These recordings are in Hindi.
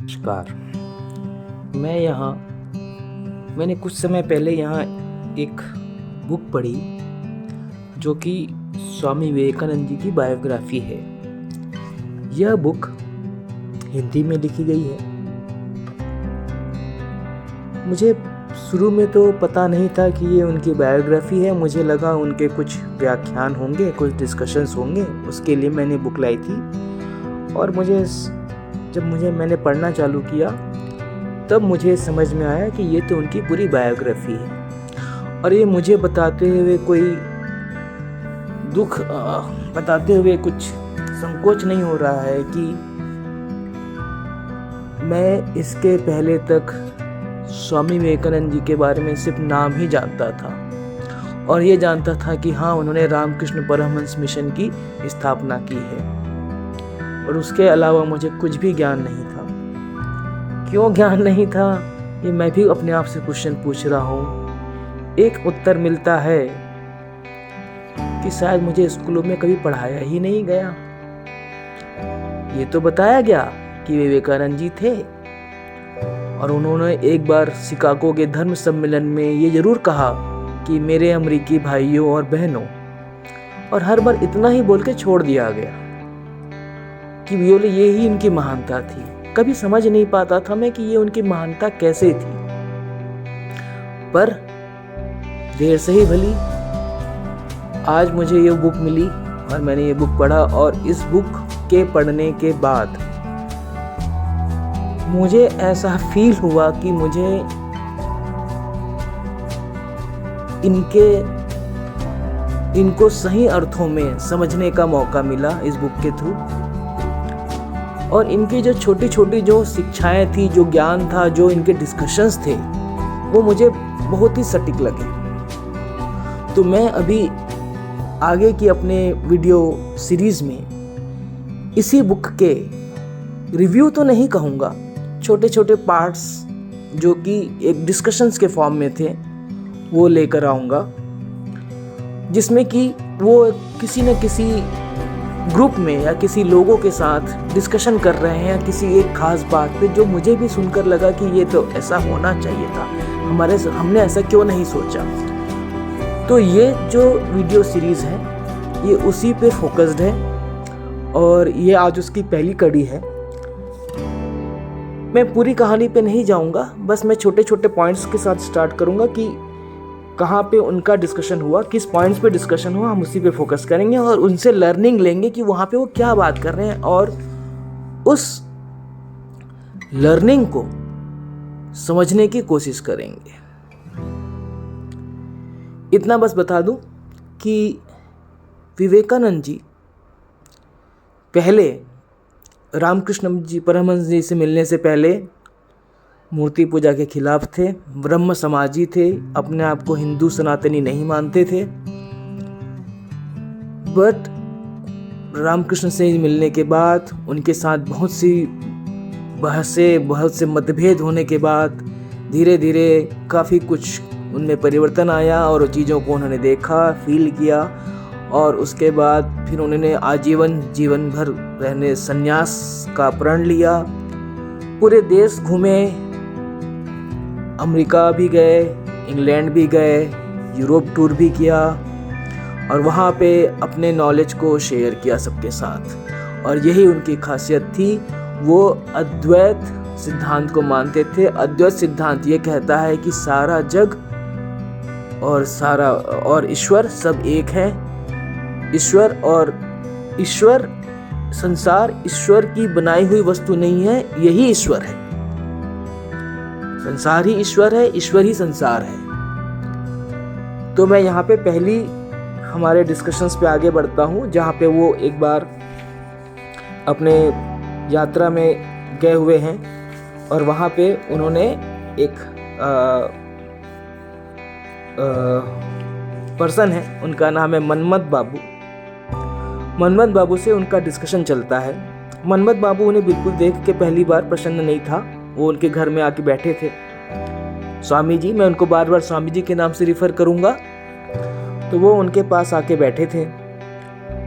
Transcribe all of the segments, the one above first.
नमस्कार। मैंने कुछ समय पहले यहाँ एक बुक पढ़ी जो कि स्वामी विवेकानंद जी की बायोग्राफी है। यह बुक हिंदी में लिखी गई है। मुझे शुरू में तो पता नहीं था कि ये उनकी बायोग्राफी है। मुझे लगा उनके कुछ व्याख्यान होंगे, कुछ डिस्कशंस होंगे, उसके लिए मैंने बुक लाई थी। और मैंने पढ़ना चालू किया तब मुझे समझ में आया कि ये तो उनकी पूरी बायोग्राफी है। और ये मुझे बताते हुए कोई बताते हुए कुछ संकोच नहीं हो रहा है कि मैं इसके पहले तक स्वामी विवेकानंद जी के बारे में सिर्फ नाम ही जानता था और ये जानता था कि हाँ, उन्होंने रामकृष्ण परमहंस मिशन की स्थापना की है, और उसके अलावा मुझे कुछ भी ज्ञान नहीं था। क्यों ज्ञान नहीं था, ये मैं भी अपने आप से क्वेश्चन पूछ रहा हूँ। एक उत्तर मिलता है कि शायद मुझे स्कूलों में कभी पढ़ाया ही नहीं गया। ये तो बताया गया कि विवेकानंद जी थे और उन्होंने एक बार शिकागो के धर्म सम्मेलन में ये जरूर कहा कि मेरे अमेरिकी भाइयों और बहनों, और हर बार इतना ही बोल के छोड़ दिया गया कि ये ही उनकी महानता थी। कभी समझ नहीं पाता था मैं कि ये उनकी महानता कैसे थी। पर देर से ही भली, आज मुझे ये बुक मिली और मैंने ये बुक पढ़ा, और इस बुक के पढ़ने के बाद मुझे ऐसा फील हुआ कि मुझे इनको सही अर्थों में समझने का मौका मिला इस बुक के थ्रू। और इनकी जो छोटी छोटी जो शिक्षाएं थी, जो ज्ञान था, जो इनके डिस्कशंस थे, वो मुझे बहुत ही सटीक लगे। तो मैं अभी आगे की अपने वीडियो सीरीज में इसी बुक के रिव्यू तो नहीं कहूँगा, छोटे छोटे पार्ट्स जो कि एक डिस्कशंस के फॉर्म में थे वो लेकर आऊँगा, जिसमें कि वो किसी न किसी ग्रुप में या किसी लोगों के साथ डिस्कशन कर रहे हैं किसी एक खास बात पे, जो मुझे भी सुनकर लगा कि ये तो ऐसा होना चाहिए था, हमने ऐसा क्यों नहीं सोचा। तो ये जो वीडियो सीरीज़ है ये उसी पे फोकस्ड है, और ये आज उसकी पहली कड़ी है। मैं पूरी कहानी पे नहीं जाऊंगा, बस मैं छोटे छोटे पॉइंट्स के साथ स्टार्ट करूंगा कि कहाँ पे उनका डिस्कशन हुआ, किस पॉइंट्स पे डिस्कशन हुआ, हम उसी पे फोकस करेंगे और उनसे लर्निंग लेंगे कि वहाँ पे वो क्या बात कर रहे हैं, और उस लर्निंग को समझने की कोशिश करेंगे। इतना बस बता दूं कि विवेकानंद जी पहले रामकृष्ण जी परमहंस जी से मिलने से पहले मूर्ति पूजा के खिलाफ थे, ब्रह्म समाजी थे, अपने आप को हिंदू सनातनी नहीं मानते थे। बट रामकृष्ण से मिलने के बाद उनके साथ बहुत से मतभेद होने के बाद धीरे धीरे काफ़ी कुछ उनमें परिवर्तन आया और चीज़ों को उन्होंने देखा, फील किया, और उसके बाद फिर उन्होंने जीवन भर रहने संन्यास का प्रण लिया। पूरे देश घूमे, अमेरिका भी गए, इंग्लैंड भी गए, यूरोप टूर भी किया, और वहाँ पे अपने नॉलेज को शेयर किया सबके साथ। और यही उनकी खासियत थी, वो अद्वैत सिद्धांत को मानते थे। अद्वैत सिद्धांत ये कहता है कि सारा जग और ईश्वर सब एक है। ईश्वर संसार ईश्वर की बनाई हुई वस्तु नहीं है, यही ईश्वर है। संसार ही ईश्वर है, ईश्वर ही संसार है। तो मैं यहाँ पे पहली हमारे डिस्कशंस पे आगे बढ़ता हूँ, जहाँ पे वो एक बार अपने यात्रा में गए हुए हैं और वहाँ पे उन्होंने एक पर्सन है, उनका नाम है मनमत बाबू। मनमत बाबू से उनका डिस्कशन चलता है। मनमत बाबू उन्हें बिल्कुल देख के पहली बार प्रसन्न नहीं था। वो उनके घर में आके बैठे थे। स्वामी जी, मैं उनको बार बार स्वामी जी के नाम से रिफ़र करूँगा, तो वो उनके पास आके बैठे थे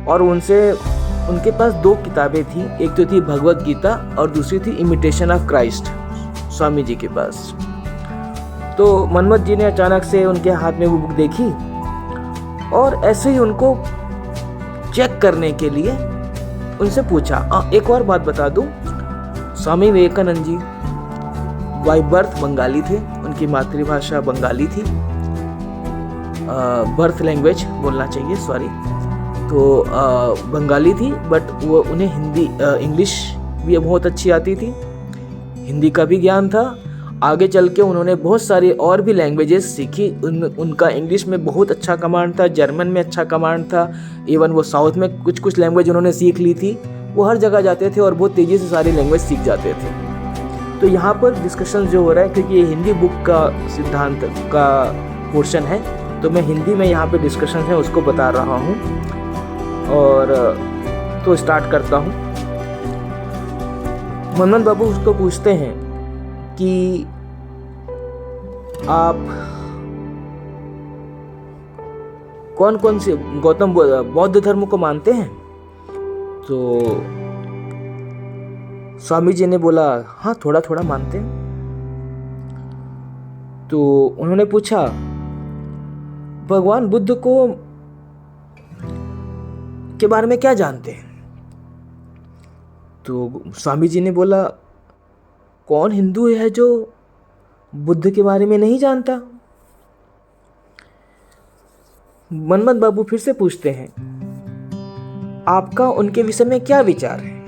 और उनसे उनके पास 2 किताबें थी, एक तो थी भगवत गीता और दूसरी थी imitation of Christ, Swami ji के पास। तो मनमत जी ने अचानक से उनके हाथ में वो बुक देखी और ऐसे ही उनको चेक करने के लिए उनसे पूछा। एक और बात बता दूं, स्वामी विवेकानंद जी बाय बर्थ बंगाली थे, उनकी मातृभाषा बंगाली थी, बर्थ लैंग्वेज बोलना चाहिए, सॉरी, तो बंगाली थी, बट वो उन्हें हिंदी इंग्लिश भी बहुत अच्छी आती थी, हिंदी का भी ज्ञान था। आगे चल के उन्होंने बहुत सारी और भी लैंग्वेजेस सीखी, उनका इंग्लिश में बहुत अच्छा कमांड था, जर्मन में अच्छा कमांड था, इवन वो साउथ में कुछ लैंग्वेज उन्होंने सीख ली थी। वो हर जगह जाते थे और बहुत तेज़ी से सारी लैंग्वेज सीख जाते थे। तो यहाँ पर डिस्कशन जो हो रहा है, क्योंकि ये हिंदी बुक का सिद्धांत का पोर्शन है, तो मैं हिंदी में यहाँ पे डिस्कशन है उसको बता रहा हूँ। और तो स्टार्ट करता हूँ। मनमत बाबू उसको पूछते हैं कि आप कौन कौन से गौतम बौद्ध धर्म को मानते हैं? तो स्वामी जी ने बोला, हाँ थोड़ा थोड़ा मानते हैं। तो उन्होंने पूछा, भगवान बुद्ध को के बारे में क्या जानते हैं? तो स्वामी जी ने बोला, कौन हिंदू है जो बुद्ध के बारे में नहीं जानता? मनमत बाबू फिर से पूछते हैं, आपका उनके विषय में क्या विचार है?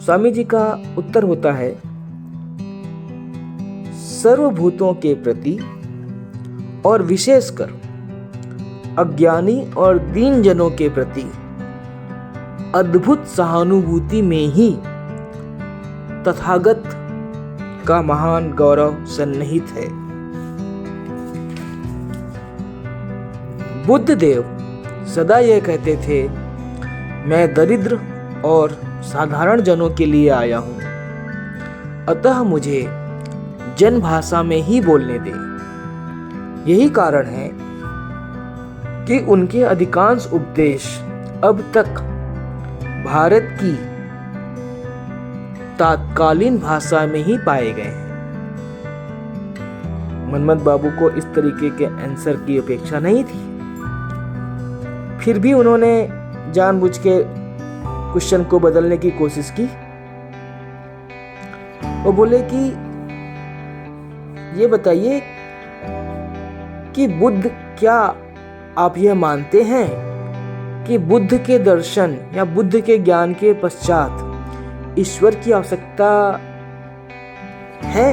स्वामी जी का उत्तर होता है, सर्वभूतों के प्रति और विशेषकर अज्ञानी और दीन जनों के प्रति अद्भुत सहानुभूति में ही तथागत का महान गौरव सन्निहित है। बुद्ध देव सदा यह कहते थे, मैं दरिद्र और साधारण जनों के लिए आया हूं, अतः मुझे जन भाषा में ही बोलने दें। यही कारण है कि उनके अधिकांश उपदेश अब तक भारत की तात्कालीन भाषा में ही पाए गए हैं। मनमत बाबू को इस तरीके के आंसर की अपेक्षा नहीं थी, फिर भी उन्होंने जानबूझ के क्वेश्चन को बदलने की कोशिश की। वो बोले कि ये बताइए कि बुद्ध, क्या आप यह मानते हैं कि बुद्ध के दर्शन या बुद्ध के ज्ञान के पश्चात ईश्वर की आवश्यकता है?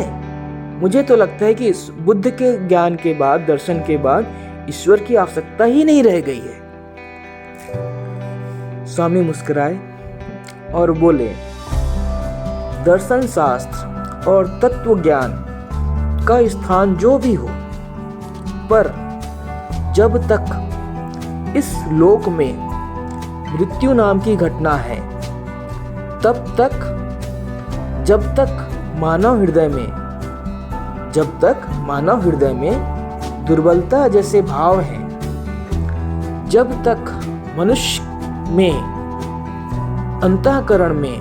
मुझे तो लगता है कि बुद्ध के ज्ञान के बाद, दर्शन के बाद ईश्वर की आवश्यकता ही नहीं रह गई है। स्वामी मुस्कुराए और बोले, दर्शन शास्त्र और तत्व ज्ञान का स्थान जो भी हो, पर जब तक इस लोक में मृत्यु नाम की घटना है, तब तक, जब तक मानव हृदय में दुर्बलता जैसे भाव हैं, जब तक मनुष्य में अंतःकरण में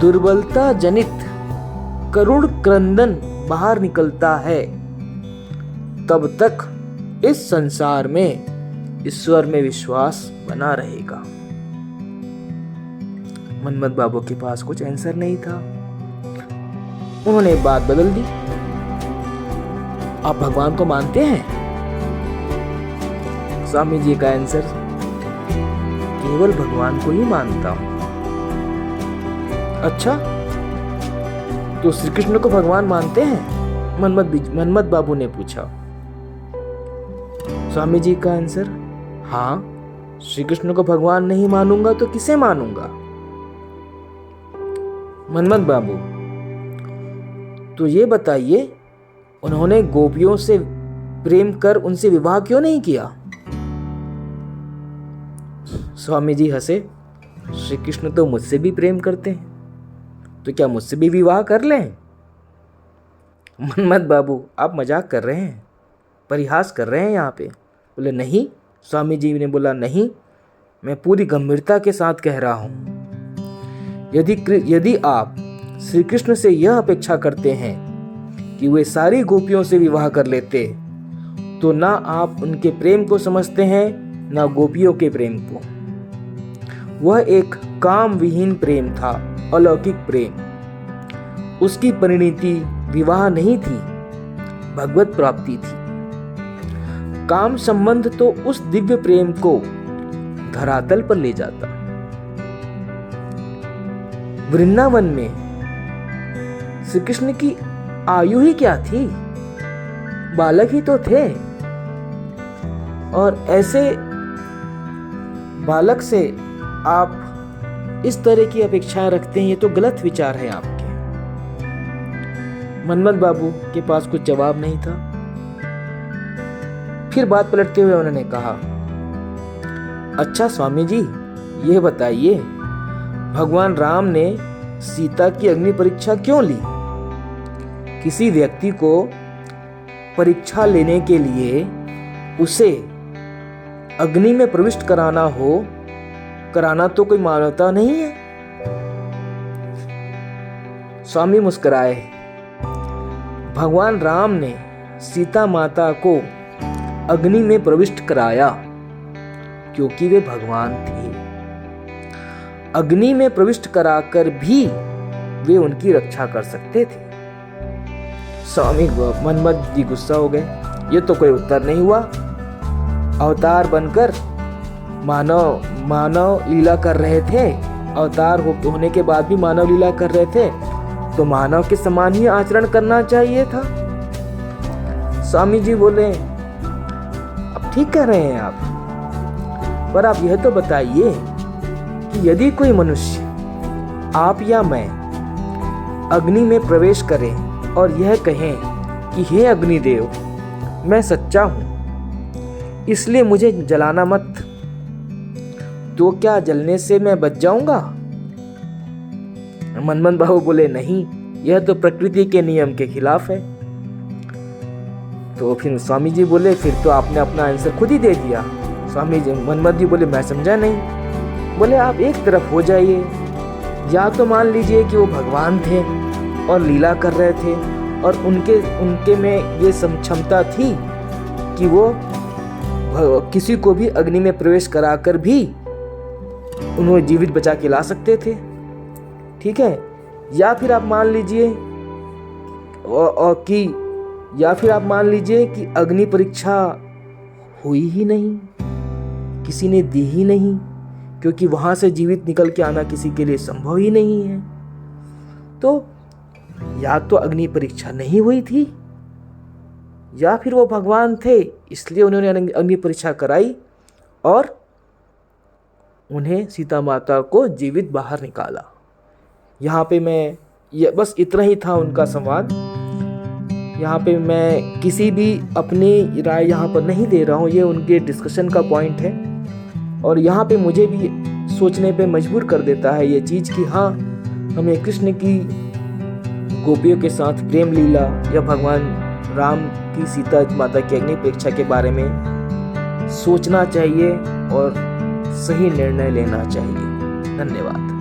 दुर्बलता जनित करुण क्रंदन बाहर निकलता है, तब तक इस संसार में ईश्वर में विश्वास बना रहेगा। मनमत बाबू के पास कुछ आंसर नहीं था। उन्होंने बात बदल दी, आप भगवान को मानते हैं? स्वामी जी का आंसर, केवल भगवान को ही मानता हूं। अच्छा, तो श्री कृष्ण को भगवान मानते हैं? मनमत बाबू ने पूछा। स्वामी जी का आंसर, हाँ, श्री कृष्ण को भगवान नहीं मानूंगा तो किसे मानूंगा? मनमत बाबू, तो ये बताइए, उन्होंने गोपियों से प्रेम कर उनसे विवाह क्यों नहीं किया? स्वामी जी हंसे, श्री कृष्ण तो मुझसे भी प्रेम करते हैं, तो क्या मुझसे भी विवाह कर लें? मनमत बाबू, आप मजाक कर रहे हैं, परिहास कर रहे हैं यहाँ पे। बोले नहीं। स्वामी जी ने बोला, नहीं, मैं पूरी गंभीरता के साथ कह रहा हूं, यदि आप श्री कृष्ण से यह अपेक्षा करते हैं कि वे सारी गोपियों से विवाह कर लेते, तो ना आप उनके प्रेम को समझते हैं, ना गोपियों के प्रेम को। वह एक काम विहीन प्रेम था, अलौकिक प्रेम। उसकी परिणति विवाह नहीं थी, भगवत प्राप्ति थी। काम संबंध तो उस दिव्य प्रेम को धरातल पर ले जाता। वृंदावन में श्री कृष्ण की आयु ही क्या थी, बालक ही तो थे। और ऐसे बालक से आप इस तरह की अपेक्षाएं रखते हैं, ये तो गलत विचार है आपके। मनमथ बाबू के पास कुछ जवाब नहीं था। फिर बात पलटते हुए उन्होंने कहा, अच्छा स्वामी जी, ये बताइए, भगवान राम ने सीता की अग्नि परीक्षा क्यों ली? किसी व्यक्ति को परीक्षा लेने के लिए उसे अग्नि में प्रविष्ट कराना तो कोई मानवता नहीं है। स्वामी मुस्कुराए। भगवान राम ने सीता माता को अग्नि में प्रविष्ट कराया क्योंकि वे भगवान थे। अग्नि में प्रविष्ट कराकर भी वे उनकी रक्षा कर सकते थे। स्वामी मनमथ जी गुस्सा हो गए। ये तो कोई उत्तर नहीं हुआ। अवतार बनकर मानव लीला कर रहे थे, अवतार होने के बाद भी मानव लीला कर रहे थे, तो मानव के समान ही आचरण करना चाहिए था। स्वामी जी बोले, अब ठीक कह रहे हैं आप, पर आप यह तो बताइए कि यदि कोई मनुष्य, आप या मैं, अग्नि में प्रवेश करे और यह कहें कि हे अग्निदेव, मैं सच्चा हूं, इसलिए मुझे जलाना मत, तो क्या जलने से मैं बच जाऊंगा? मनमथ बाबू बोले, नहीं, यह तो प्रकृति के नियम के खिलाफ है। तो फिर स्वामी जी बोले, फिर तो आपने अपना आंसर खुद ही दे दिया। स्वामी जी, मनमथ जी बोले, मैं समझा नहीं। बोले, आप एक तरफ हो जाइए, या तो मान लीजिए कि वो भगवान थे और लीला कर रहे थे, और उनके में ये क्षमता थी कि वो किसी को भी अग्नि में प्रवेश कराकर भी उन्हें जीवित बचा के ला सकते थे, ठीक है। या फिर आप मान लीजिए कि अग्नि परीक्षा हुई ही नहीं, किसी ने दी ही नहीं, क्योंकि वहां से जीवित निकल के आना किसी के लिए संभव ही नहीं है। तो या तो अग्नि परीक्षा नहीं हुई थी, या फिर वो भगवान थे इसलिए उन्होंने अग्नि परीक्षा कराई और उन्हें सीता माता को जीवित बाहर निकाला। यहाँ पे बस इतना ही था उनका संवाद। यहाँ पे मैं किसी भी अपनी राय यहाँ पर नहीं दे रहा हूँ, ये उनके डिस्कशन का पॉइंट है। और यहाँ पे मुझे भी सोचने पे मजबूर कर देता है ये चीज़ कि हाँ, हमें कृष्ण की गोपियों के साथ प्रेम लीला या भगवान राम की सीता माता की अग्नि परीक्षा के बारे में सोचना चाहिए और सही निर्णय लेना चाहिए। धन्यवाद।